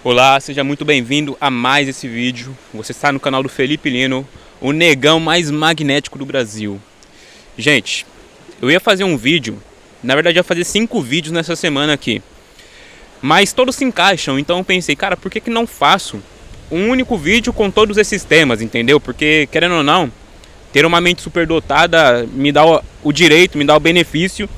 Olá, seja muito bem-vindo a mais esse vídeo. Você está no canal do Felipe Lino, o negão mais magnético do Brasil. Gente, eu ia fazer um vídeo, na verdade eu ia fazer 5 vídeos nessa semana aqui, mas todos se encaixam, então eu pensei, cara, por que não faço um único vídeo com todos esses temas, entendeu? Porque, querendo ou não, ter uma mente superdotada me dá o direito, me dá o benefício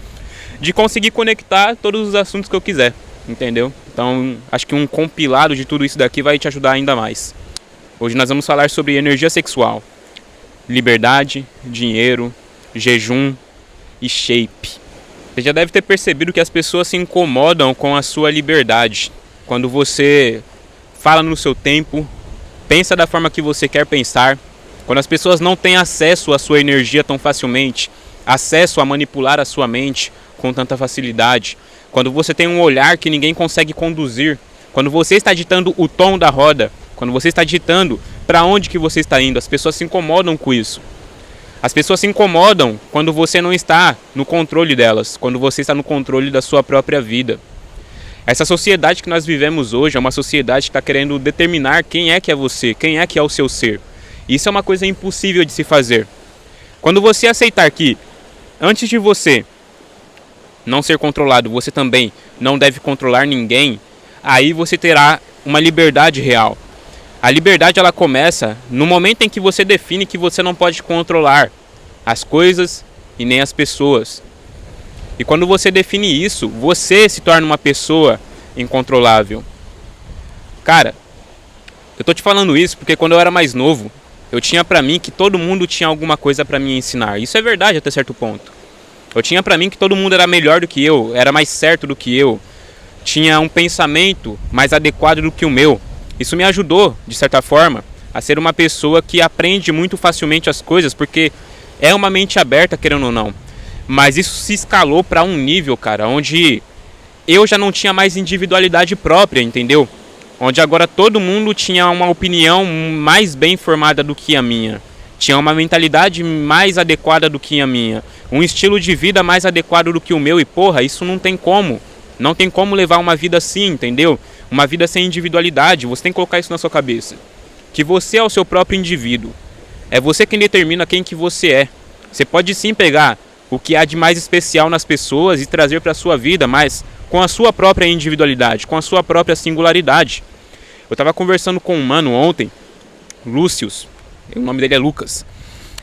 de conseguir conectar todos os assuntos que eu quiser, entendeu? Então, acho que um compilado de tudo isso daqui vai te ajudar ainda mais. Hoje nós vamos falar sobre energia sexual, liberdade, dinheiro, jejum e shape. Você já deve ter percebido que as pessoas se incomodam com a sua liberdade. Quando você fala no seu tempo, pensa da forma que você quer pensar. Quando as pessoas não têm acesso à sua energia tão facilmente, acesso a manipular a sua mente com tanta facilidade. Quando você tem um olhar que ninguém consegue conduzir, quando você está ditando o tom da roda, quando você está ditando para onde que você está indo, as pessoas se incomodam com isso. As pessoas se incomodam quando você não está no controle delas, quando você está no controle da sua própria vida. Essa sociedade que nós vivemos hoje é uma sociedade que está querendo determinar quem é que é você, quem é que é o seu ser. Isso é uma coisa impossível de se fazer. Quando você aceitar que, antes de você não ser controlado, você também não deve controlar ninguém, aí você terá uma liberdade real. A liberdade ela começa no momento em que você define que você não pode controlar as coisas e nem as pessoas. E quando você define isso, você se torna uma pessoa incontrolável. Cara, eu tô te falando isso porque quando eu era mais novo, eu tinha pra mim que todo mundo tinha alguma coisa pra me ensinar. Isso é verdade até certo ponto. Eu tinha pra mim que todo mundo era melhor do que eu, era mais certo do que eu, tinha um pensamento mais adequado do que o meu. Isso me ajudou, de certa forma, a ser uma pessoa que aprende muito facilmente as coisas, porque é uma mente aberta, querendo ou não. Mas isso se escalou pra um nível, cara, onde eu já não tinha mais individualidade própria, entendeu? Onde agora todo mundo tinha uma opinião mais bem formada do que a minha. Tinha uma mentalidade mais adequada do que a minha. Um estilo de vida mais adequado do que o meu. E porra, isso não tem como. Não tem como levar uma vida assim, entendeu? Uma vida sem individualidade. Você tem que colocar isso na sua cabeça. Que você é o seu próprio indivíduo. É você quem determina quem que você é. Você pode sim pegar o que há de mais especial nas pessoas e trazer para a sua vida, mas com a sua própria individualidade, com a sua própria singularidade. Eu estava conversando com um mano ontem, Lúcius, o nome dele é Lucas,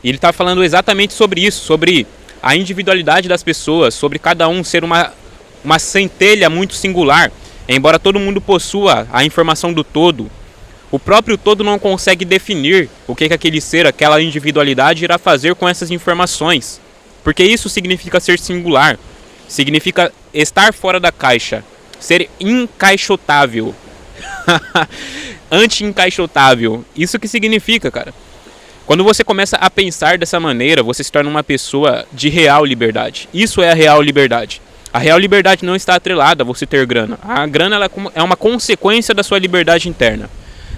e ele estava falando exatamente sobre isso, sobre a individualidade das pessoas, sobre cada um ser uma centelha muito singular. Embora todo mundo possua a informação do todo, o próprio todo não consegue definir o que aquele ser, aquela individualidade irá fazer com essas informações. Porque isso significa ser singular, significa estar fora da caixa, ser encaixotável. Anti-encaixotável. Isso que significa, cara. Quando você começa a pensar dessa maneira, você se torna uma pessoa de real liberdade. Isso é a real liberdade. A real liberdade não está atrelada a você ter grana. A grana ela é uma consequência da sua liberdade interna.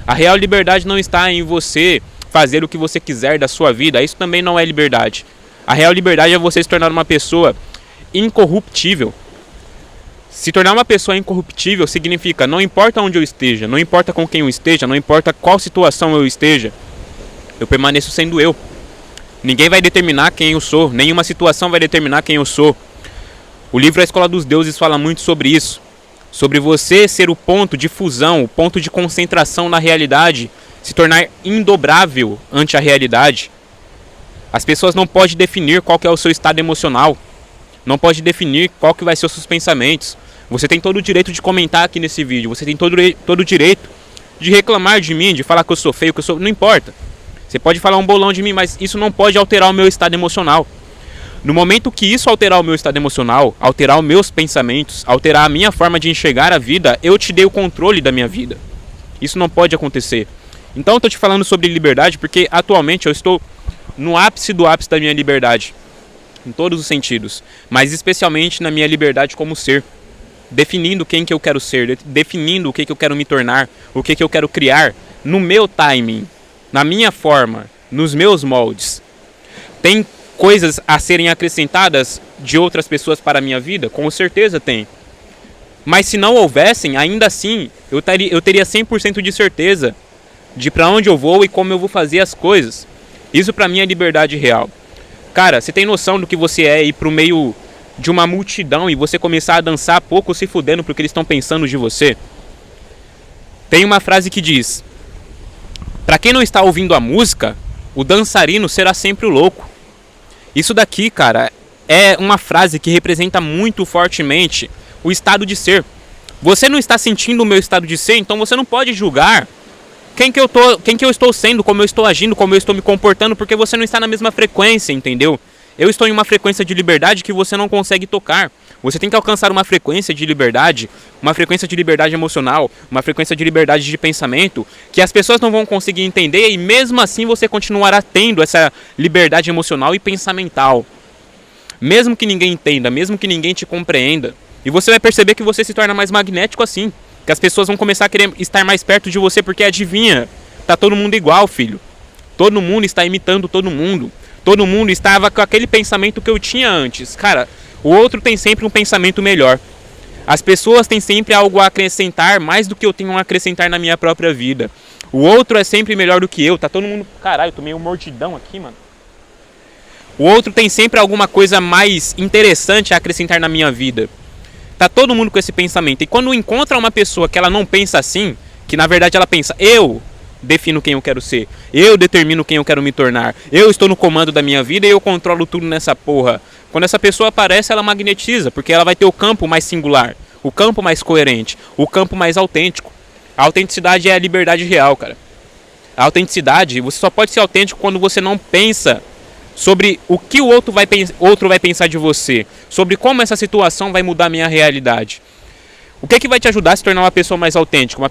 A real liberdade não está em você fazer o que você quiser da sua vida. Isso também não é liberdade. A real liberdade é você se tornar uma pessoa incorruptível. Se tornar uma pessoa incorruptível significa não importa onde eu esteja, não importa com quem eu esteja, não importa qual situação eu esteja, eu permaneço sendo eu. Ninguém vai determinar quem eu sou, nenhuma situação vai determinar quem eu sou. O livro A Escola dos Deuses fala muito sobre isso. Sobre você ser o ponto de fusão, o ponto de concentração na realidade, se tornar indobrável ante a realidade. As pessoas não podem definir qual que é o seu estado emocional. Não pode definir qual que vai ser os seus pensamentos. Você tem todo o direito de comentar aqui nesse vídeo. Você tem todo o direito de reclamar de mim, de falar que eu sou feio, que eu sou... Não importa. Você pode falar um bolão de mim, mas isso não pode alterar o meu estado emocional. No momento que isso alterar o meu estado emocional, alterar os meus pensamentos, alterar a minha forma de enxergar a vida, eu te dei o controle da minha vida. Isso não pode acontecer. Então eu estou te falando sobre liberdade porque atualmente eu estou no ápice do ápice da minha liberdade. Em todos os sentidos. Mas especialmente na minha liberdade como ser. Definindo quem que eu quero ser, definindo o que eu quero me tornar, o que eu quero criar, no meu timing, na minha forma, nos meus moldes. Tem coisas a serem acrescentadas de outras pessoas para a minha vida? Com certeza tem. Mas se não houvessem, ainda assim, eu teria 100% de certeza de para onde eu vou e como eu vou fazer as coisas. Isso pra mim é liberdade real. Cara, você tem noção do que você é ir pro meio de uma multidão e você começar a dançar pouco se fudendo porque eles estão pensando de você? Tem uma frase que diz: pra quem não está ouvindo a música, o dançarino será sempre o louco. Isso daqui, cara, é uma frase que representa muito fortemente o estado de ser. Você não está sentindo o meu estado de ser, então você não pode julgar quem que eu estou sendo, como eu estou agindo, como eu estou me comportando, porque você não está na mesma frequência, entendeu? Eu estou em uma frequência de liberdade que você não consegue tocar. Você tem que alcançar uma frequência de liberdade emocional, uma frequência de liberdade de pensamento, que as pessoas não vão conseguir entender e mesmo assim você continuará tendo essa liberdade emocional e pensamental. Mesmo que ninguém entenda, mesmo que ninguém te compreenda. E você vai perceber que você se torna mais magnético assim. Que as pessoas vão começar a querer estar mais perto de você porque adivinha, tá todo mundo igual, filho. Todo mundo está imitando todo mundo. Todo mundo estava com aquele pensamento que eu tinha antes. Cara, o outro tem sempre um pensamento melhor. As pessoas têm sempre algo a acrescentar, mais do que eu tenho a acrescentar na minha própria vida. O outro é sempre melhor do que eu. Tá todo mundo... Caralho, eu tomei um mordidão aqui, mano. O outro tem sempre alguma coisa mais interessante a acrescentar na minha vida. Tá todo mundo com esse pensamento. E quando encontra uma pessoa que ela não pensa assim, que na verdade ela pensa, eu defino quem eu quero ser, eu determino quem eu quero me tornar, eu estou no comando da minha vida e eu controlo tudo nessa porra. Quando essa pessoa aparece, ela magnetiza, porque ela vai ter o campo mais singular, o campo mais coerente, o campo mais autêntico. A autenticidade é a liberdade real, cara. A autenticidade, você só pode ser autêntico quando você não pensa sobre o que o outro vai pensar de você, sobre como essa situação vai mudar a minha realidade. O que vai te ajudar a se tornar uma pessoa mais autêntica, uma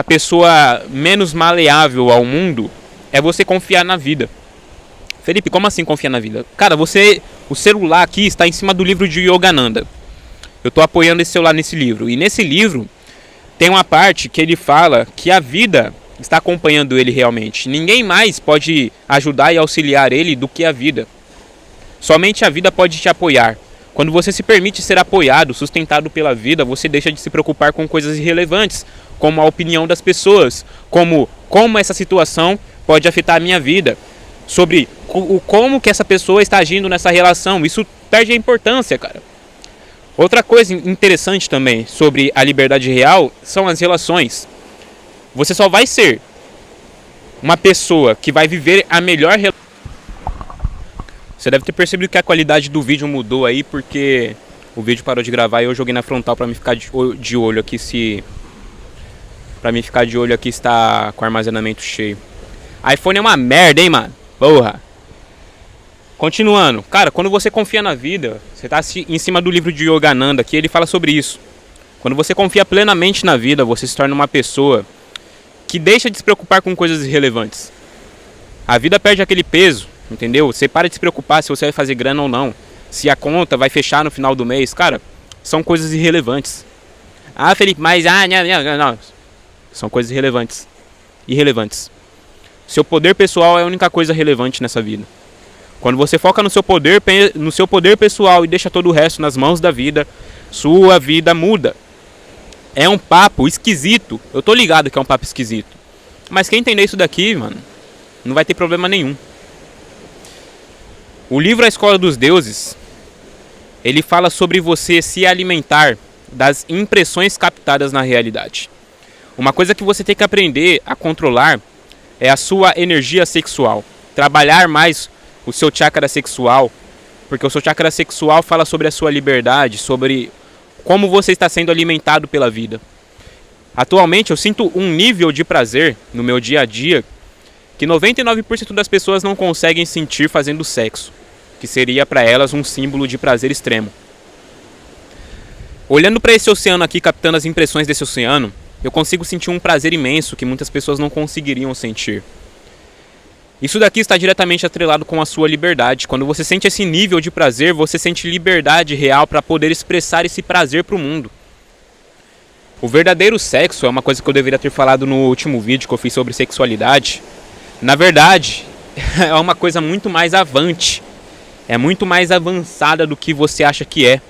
pessoa menos maleável ao mundo, é você confiar na vida. Felipe, como assim confiar na vida? Cara, o celular aqui está em cima do livro de Yogananda. Eu estou apoiando esse celular nesse livro. E nesse livro tem uma parte que ele fala que a vida está acompanhando ele realmente. Ninguém mais pode ajudar e auxiliar ele do que a vida. Somente a vida pode te apoiar. Quando você se permite ser apoiado, sustentado pela vida, você deixa de se preocupar com coisas irrelevantes, como a opinião das pessoas, como essa situação pode afetar a minha vida, sobre como que essa pessoa está agindo nessa relação. Isso perde a importância, cara. Outra coisa interessante também sobre a liberdade real são as relações. Você só vai ser uma pessoa que vai viver a melhor relação. Você deve ter percebido que a qualidade do vídeo mudou aí, porque o vídeo parou de gravar e eu joguei na frontal para me ficar de olho aqui se... Pra mim ficar de olho aqui se tá com armazenamento cheio. iPhone é uma merda, hein, mano? Porra. Continuando. Cara, quando você confia na vida, você tá em cima do livro de Yogananda aqui, ele fala sobre isso. Quando você confia plenamente na vida, você se torna uma pessoa que deixa de se preocupar com coisas irrelevantes. A vida perde aquele peso, entendeu? Você para de se preocupar se você vai fazer grana ou não. Se a conta vai fechar no final do mês. Cara, são coisas irrelevantes. Ah, Felipe, mas... não. São coisas irrelevantes. Seu poder pessoal é a única coisa relevante nessa vida. Quando você foca no seu poder pessoal e deixa todo o resto nas mãos da vida, sua vida muda. É um papo esquisito. Eu tô ligado que é um papo esquisito. Mas quem entender isso daqui, mano, não vai ter problema nenhum. O livro A Escola dos Deuses, ele fala sobre você se alimentar das impressões captadas na realidade. Uma coisa que você tem que aprender a controlar é a sua energia sexual. Trabalhar mais o seu chakra sexual, porque o seu chakra sexual fala sobre a sua liberdade, sobre como você está sendo alimentado pela vida. Atualmente eu sinto um nível de prazer no meu dia a dia que 99% das pessoas não conseguem sentir fazendo sexo, que seria para elas um símbolo de prazer extremo. Olhando para esse oceano aqui, captando as impressões desse oceano, eu consigo sentir um prazer imenso que muitas pessoas não conseguiriam sentir. Isso daqui está diretamente atrelado com a sua liberdade. Quando você sente esse nível de prazer, você sente liberdade real para poder expressar esse prazer para o mundo. O verdadeiro sexo é uma coisa que eu deveria ter falado no último vídeo que eu fiz sobre sexualidade. Na verdade, é uma coisa muito mais avante. É muito mais avançada do que você acha que é.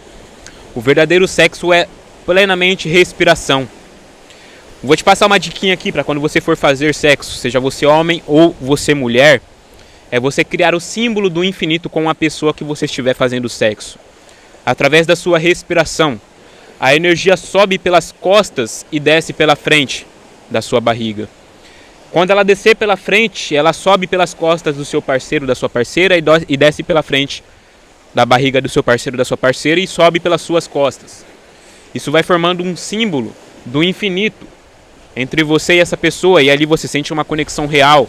O verdadeiro sexo é plenamente respiração. Vou te passar uma diquinha aqui para quando você for fazer sexo, seja você homem ou você mulher, é você criar o símbolo do infinito com a pessoa que você estiver fazendo sexo. Através da sua respiração, a energia sobe pelas costas e desce pela frente da sua barriga. Quando ela descer pela frente, ela sobe pelas costas do seu parceiro, da sua parceira e desce pela frente da barriga do seu parceiro, da sua parceira e sobe pelas suas costas. Isso vai formando um símbolo do infinito entre você e essa pessoa, e ali você sente uma conexão real.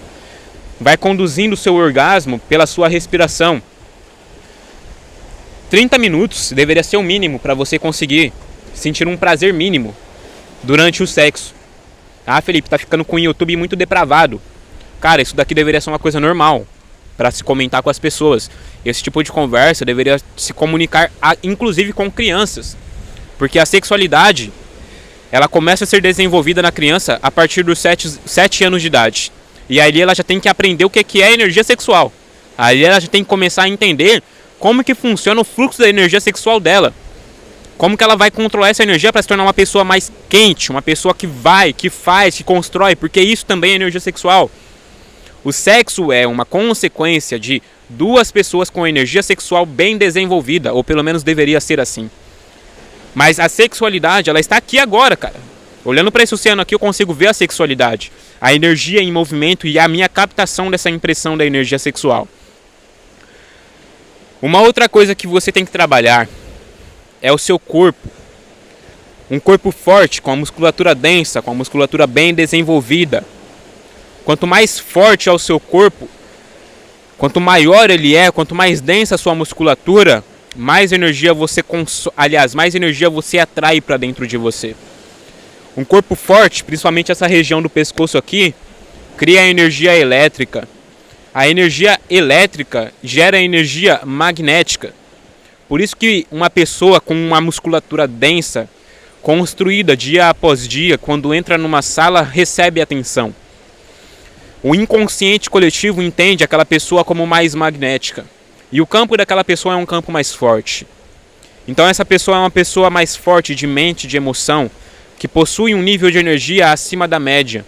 Vai conduzindo o seu orgasmo pela sua respiração. 30 minutos deveria ser o mínimo para você conseguir sentir um prazer mínimo durante o sexo. Ah, Felipe, tá ficando com o YouTube muito depravado. Cara, isso daqui deveria ser uma coisa normal para se comentar com as pessoas. Esse tipo de conversa deveria se comunicar, inclusive com crianças. Porque a sexualidade, ela começa a ser desenvolvida na criança a partir dos 7 anos de idade. E aí ela já tem que aprender o que é energia sexual. Aí ela já tem que começar a entender como que funciona o fluxo da energia sexual dela. Como que ela vai controlar essa energia para se tornar uma pessoa mais quente, uma pessoa que vai, que faz, que constrói, porque isso também é energia sexual. O sexo é uma consequência de duas pessoas com energia sexual bem desenvolvida, ou pelo menos deveria ser assim. Mas a sexualidade, ela está aqui agora, cara. Olhando para esse oceano aqui, eu consigo ver a sexualidade, a energia em movimento e a minha captação dessa impressão da energia sexual. Uma outra coisa que você tem que trabalhar é o seu corpo. Um corpo forte, com a musculatura densa, com a musculatura bem desenvolvida. Quanto mais forte é o seu corpo, quanto maior ele é, quanto mais densa a sua musculatura, mais energia você mais energia você atrai para dentro de você. Um corpo forte, principalmente essa região do pescoço aqui, cria energia elétrica. A energia elétrica gera energia magnética. Por isso que uma pessoa com uma musculatura densa, construída dia após dia, quando entra numa sala, recebe atenção. O inconsciente coletivo entende aquela pessoa como mais magnética. E o campo daquela pessoa é um campo mais forte. Então essa pessoa é uma pessoa mais forte de mente, de emoção, que possui um nível de energia acima da média.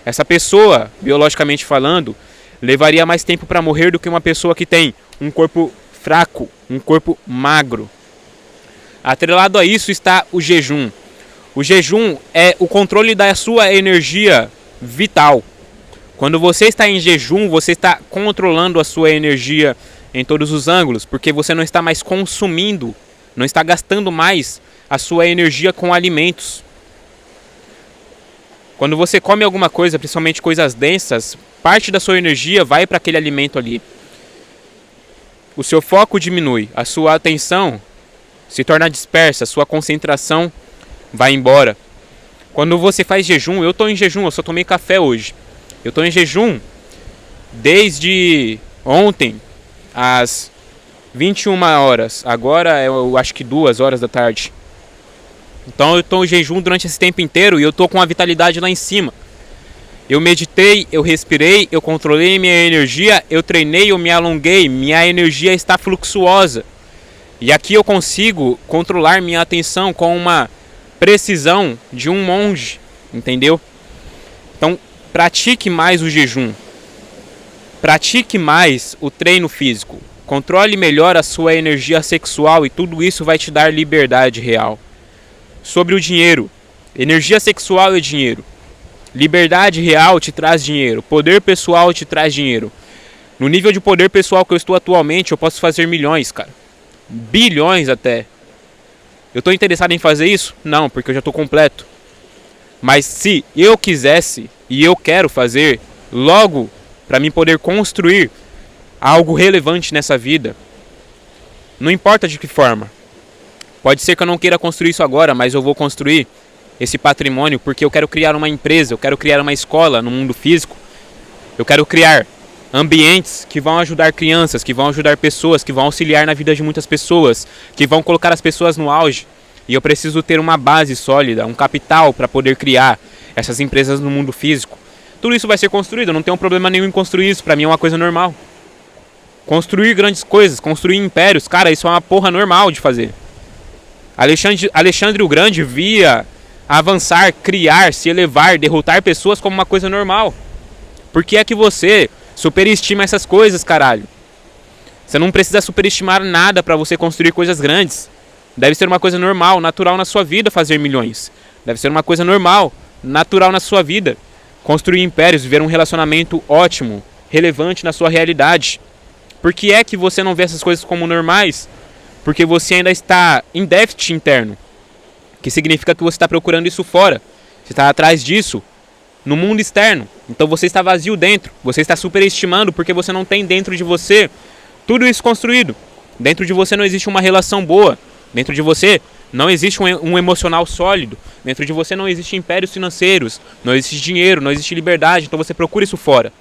Essa pessoa, biologicamente falando, levaria mais tempo para morrer do que uma pessoa que tem um corpo fraco, um corpo magro. Atrelado a isso está o jejum. O jejum é o controle da sua energia vital. Quando você está em jejum, você está controlando a sua energia em todos os ângulos, porque você não está mais consumindo, não está gastando mais a sua energia com alimentos. Quando você come alguma coisa, principalmente coisas densas, parte da sua energia vai para aquele alimento ali. O seu foco diminui, a sua atenção se torna dispersa, a sua concentração vai embora. Quando você faz jejum, eu estou em jejum, eu só tomei café hoje. Eu estou em jejum desde ontem, às 21 horas. Agora eu acho que 2 horas da tarde. Então eu estou em jejum durante esse tempo inteiro e eu estou com a vitalidade lá em cima. Eu meditei, eu respirei, eu controlei minha energia, eu treinei, eu me alonguei, minha energia está fluxuosa. E aqui eu consigo controlar minha atenção com uma precisão de um monge, entendeu? Então pratique mais o jejum, pratique mais o treino físico, controle melhor a sua energia sexual e tudo isso vai te dar liberdade real. Sobre o dinheiro, energia sexual é dinheiro. Liberdade real te traz dinheiro. Poder pessoal te traz dinheiro. No nível de poder pessoal que eu estou atualmente, eu posso fazer milhões, cara. Bilhões até. Eu estou interessado em fazer isso? Não, porque eu já estou completo. Mas se eu quisesse, e eu quero fazer, logo, para mim poder construir algo relevante nessa vida, não importa de que forma. Pode ser que eu não queira construir isso agora, mas eu vou construir esse patrimônio porque eu quero criar uma empresa, eu quero criar uma escola no mundo físico. Eu quero criar ambientes que vão ajudar crianças, que vão ajudar pessoas, que vão auxiliar na vida de muitas pessoas, que vão colocar as pessoas no auge. E eu preciso ter uma base sólida, um capital para poder criar essas empresas no mundo físico. Tudo isso vai ser construído, eu não tenho problema nenhum em construir isso, para mim é uma coisa normal. Construir grandes coisas, construir impérios, cara, isso é uma porra normal de fazer. Alexandre o Grande via avançar, criar, se elevar, derrotar pessoas como uma coisa normal. Por que é que você superestima essas coisas, caralho? Você não precisa superestimar nada para você construir coisas grandes. Deve ser uma coisa normal, natural na sua vida fazer milhões. Deve ser uma coisa normal, natural na sua vida construir impérios, viver um relacionamento ótimo, relevante na sua realidade. Por que é que você não vê essas coisas como normais? Porque você ainda está em déficit interno, que significa que você está procurando isso fora. Você está atrás disso no mundo externo. Então você está vazio dentro. Você está superestimando porque você não tem dentro de você tudo isso construído. Dentro de você não existe uma relação boa. Dentro de você não existe um emocional sólido. Dentro de você não existe impérios financeiros. Não existe dinheiro, não existe liberdade. Então você procura isso fora.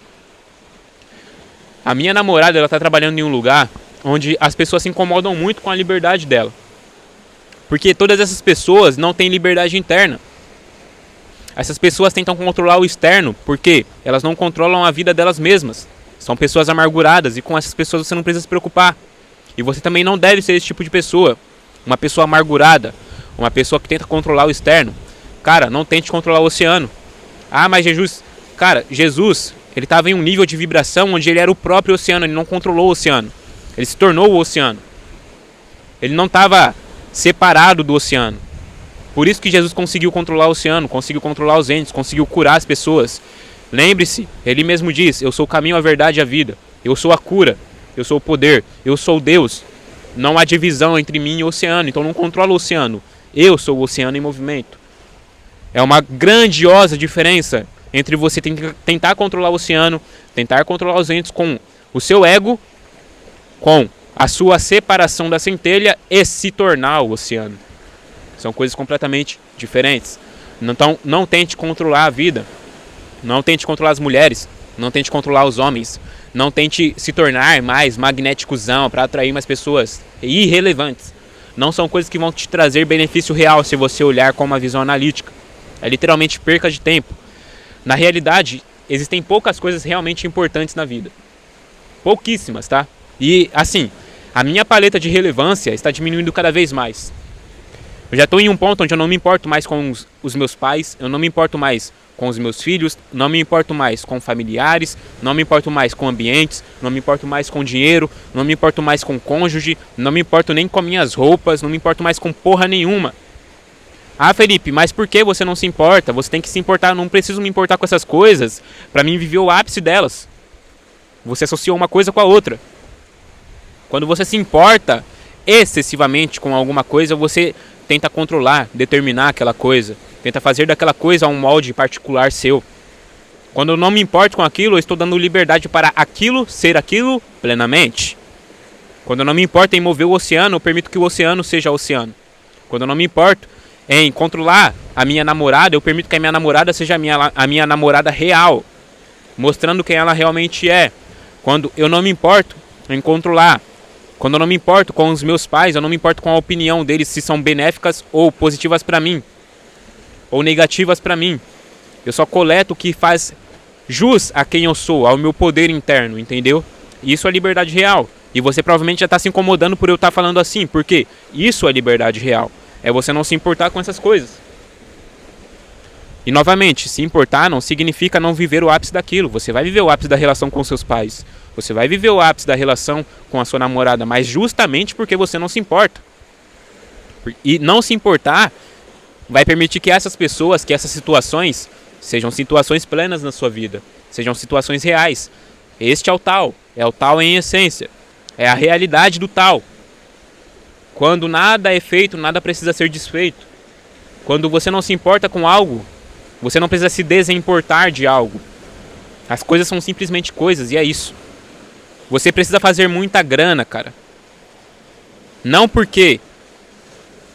A minha namorada, ela está trabalhando em um lugar onde as pessoas se incomodam muito com a liberdade dela. Porque todas essas pessoas não têm liberdade interna. Essas pessoas tentam controlar o externo porque elas não controlam a vida delas mesmas. São pessoas amarguradas e com essas pessoas você não precisa se preocupar. E você também não deve ser esse tipo de pessoa. Uma pessoa amargurada, uma pessoa que tenta controlar o externo. Cara, não tente controlar o oceano. Ah, mas Jesus... Cara, Jesus, ele estava em um nível de vibração onde ele era o próprio oceano, ele não controlou o oceano. Ele se tornou o oceano. Ele não estava separado do oceano. Por isso que Jesus conseguiu controlar o oceano, conseguiu controlar os entes, conseguiu curar as pessoas. Lembre-se, ele mesmo diz, eu sou o caminho, a verdade e a vida. Eu sou a cura, eu sou o poder, eu sou Deus. Não há divisão entre mim e o oceano, então não controlo o oceano. Eu sou o oceano em movimento. É uma grandiosa diferença entre você tentar controlar o oceano, tentar controlar os entes com o seu ego, com a sua separação da centelha e se tornar o oceano. São coisas completamente diferentes. Então, não tente controlar a vida. Não tente controlar as mulheres. Não tente controlar os homens. Não tente se tornar mais magnéticozão para atrair mais pessoas irrelevantes. Não são coisas que vão te trazer benefício real se você olhar com uma visão analítica. É literalmente perca de tempo. Na realidade, existem poucas coisas realmente importantes na vida. Pouquíssimas, tá? E, assim, a minha paleta de relevância está diminuindo cada vez mais. Eu já estou em um ponto onde eu não me importo mais com os meus pais, eu não me importo mais com os meus filhos, não me importo mais com familiares, não me importo mais com ambientes, não me importo mais com dinheiro, não me importo mais com cônjuge, não me importo nem com minhas roupas, não me importo mais com porra nenhuma. Ah, Felipe, mas por que você não se importa? Você tem que se importar, não preciso me importar com essas coisas para mim viver o ápice delas. Você associou uma coisa com a outra. Quando você se importa excessivamente com alguma coisa, você tenta controlar, determinar aquela coisa. Tenta fazer daquela coisa um molde particular seu. Quando eu não me importo com aquilo, eu estou dando liberdade para aquilo ser aquilo plenamente. Quando eu não me importo em mover o oceano, eu permito que o oceano seja o oceano. Quando eu não me importo em controlar a minha namorada, eu permito que a minha namorada seja a minha namorada real. Mostrando quem ela realmente é. Quando eu não me importo em controlar, quando eu não me importo com os meus pais, eu não me importo com a opinião deles, se são benéficas ou positivas para mim, ou negativas para mim. Eu só coleto o que faz jus a quem eu sou, ao meu poder interno, entendeu? Isso é liberdade real. E você provavelmente já está se incomodando por eu estar falando assim, porque isso é liberdade real. É você não se importar com essas coisas. E novamente, se importar não significa não viver o ápice daquilo. Você vai viver o ápice da relação com seus pais. Você vai viver o ápice da relação com a sua namorada, mas justamente porque você não se importa. E não se importar vai permitir que essas pessoas, que essas situações, sejam situações plenas na sua vida. Sejam situações reais. Este é o tal em essência. É a realidade do tal. Quando nada é feito, nada precisa ser desfeito. Quando você não se importa com algo, você não precisa se desimportar de algo. As coisas são simplesmente coisas e é isso. Você precisa fazer muita grana, cara. Não porque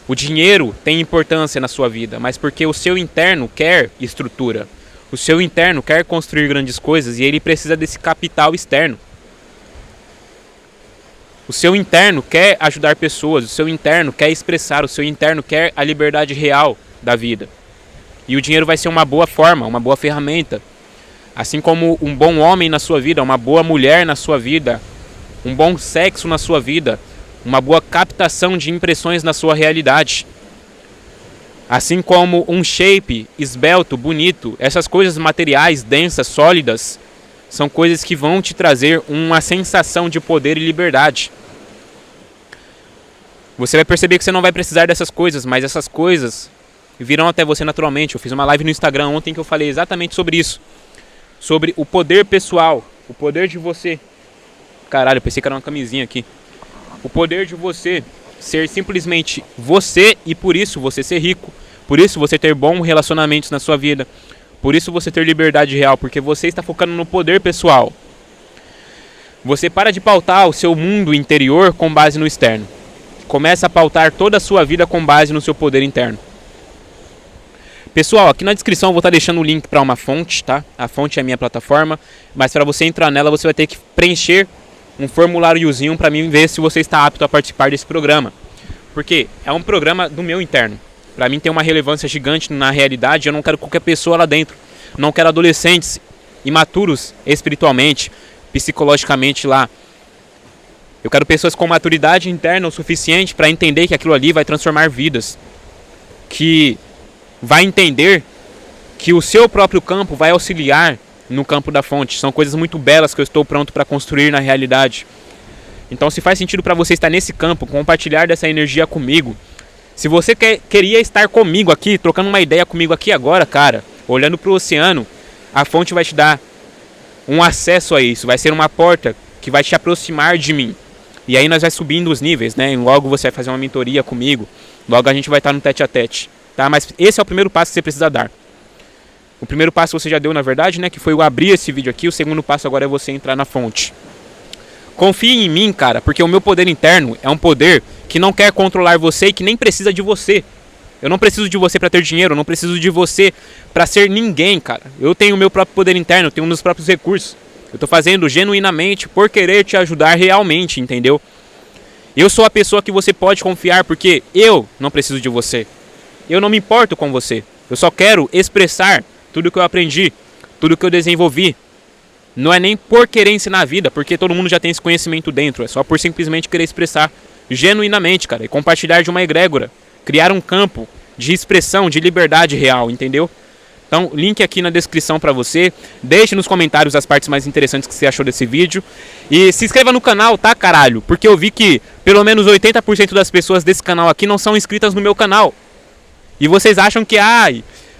o dinheiro tem importância na sua vida, mas porque o seu interno quer estrutura. O seu interno quer construir grandes coisas e ele precisa desse capital externo. O seu interno quer ajudar pessoas, o seu interno quer expressar, o seu interno quer a liberdade real da vida. E o dinheiro vai ser uma boa forma, uma boa ferramenta. Assim como um bom homem na sua vida, uma boa mulher na sua vida, um bom sexo na sua vida, uma boa captação de impressões na sua realidade. Assim como um shape esbelto, bonito, essas coisas materiais, densas, sólidas, são coisas que vão te trazer uma sensação de poder e liberdade. Você vai perceber que você não vai precisar dessas coisas, mas essas coisas virão até você naturalmente. Eu fiz uma live no Instagram ontem que eu falei exatamente sobre isso. Sobre o poder pessoal, o poder de você... Caralho, eu pensei que era uma camisinha aqui. O poder de você ser simplesmente você e por isso você ser rico. Por isso você ter bons relacionamentos na sua vida. Por isso você ter liberdade real, porque você está focando no poder pessoal. Você para de pautar o seu mundo interior com base no externo. Começa a pautar toda a sua vida com base no seu poder interno. Pessoal, aqui na descrição eu vou estar deixando o link para uma fonte, tá? A fonte é a minha plataforma, mas para você entrar nela você vai ter que preencher um formuláriozinho para mim ver se você está apto a participar desse programa. Porque é um programa do meu interno. Para mim tem uma relevância gigante na realidade, eu não quero qualquer pessoa lá dentro. Não quero adolescentes imaturos espiritualmente, psicologicamente lá. Eu quero pessoas com maturidade interna o suficiente para entender que aquilo ali vai transformar vidas. Que vai entender que o seu próprio campo vai auxiliar no campo da fonte. São coisas muito belas que eu estou pronto para construir na realidade. Então, se faz sentido para você estar nesse campo, compartilhar dessa energia comigo. Se você queria estar comigo aqui, trocando uma ideia comigo aqui agora, cara, olhando para o oceano, a fonte vai te dar um acesso a isso. Vai ser uma porta que vai te aproximar de mim. E aí nós vai subindo os níveis, né? E logo você vai fazer uma mentoria comigo. Logo a gente vai estar no tete a tete, tá? Mas esse é o primeiro passo que você precisa dar. O primeiro passo você já deu, na verdade, né? Que foi eu abrir esse vídeo aqui. O segundo passo agora é você entrar na fonte. Confie em mim, cara, porque o meu poder interno é um poder que não quer controlar você e que nem precisa de você. Eu não preciso de você para ter dinheiro, eu não preciso de você para ser ninguém, cara. Eu tenho o meu próprio poder interno, eu tenho meus próprios recursos. Eu tô fazendo genuinamente por querer te ajudar realmente, entendeu? Eu sou a pessoa que você pode confiar porque eu não preciso de você. Eu não me importo com você. Eu só quero expressar tudo que eu aprendi, tudo que eu desenvolvi. Não é nem por querer ensinar a vida, porque todo mundo já tem esse conhecimento dentro. É só por simplesmente querer expressar genuinamente, cara. E compartilhar de uma egrégora. Criar um campo de expressão, de liberdade real, entendeu? Então, link aqui na descrição pra você. Deixe nos comentários as partes mais interessantes que você achou desse vídeo. E se inscreva no canal, tá, caralho? Porque eu vi que pelo menos 80% das pessoas desse canal aqui não são inscritas no meu canal. E vocês acham que,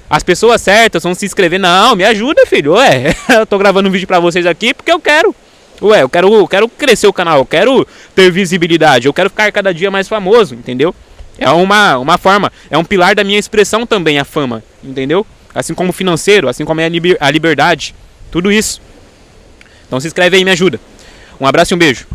as pessoas certas vão se inscrever. Não, me ajuda, filho. Ué, eu tô gravando um vídeo pra vocês aqui porque eu quero. Ué, eu quero crescer o canal, eu quero ter visibilidade, eu quero ficar cada dia mais famoso, entendeu? É uma forma, é um pilar da minha expressão também, a fama, entendeu? Assim como o financeiro, assim como a liberdade, tudo isso. Então se inscreve aí e me ajuda. Um abraço e um beijo.